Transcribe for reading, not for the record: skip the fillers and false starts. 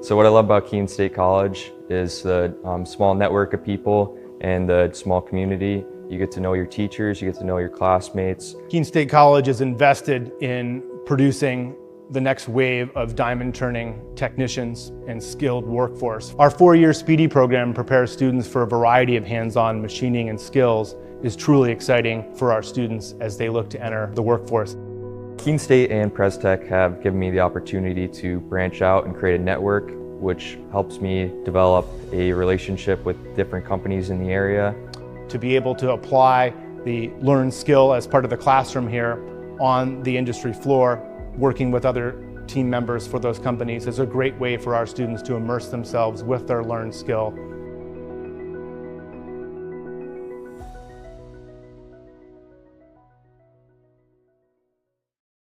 So what I love about Keene State College is the small network of people and the small community. You get to know your teachers, you get to know your classmates. Keene State College is invested in producing the next wave of diamond turning technicians and skilled workforce. Our 4-year Speedy program prepares students for a variety of hands-on machining and skills is truly exciting for our students as they look to enter the workforce. Keene State and Precitech have given me the opportunity to branch out and create a network, which helps me develop a relationship with different companies in the area. To be able to apply the learned skill as part of the classroom here on the industry floor, working with other team members for those companies is a great way for our students to immerse themselves with their learned skill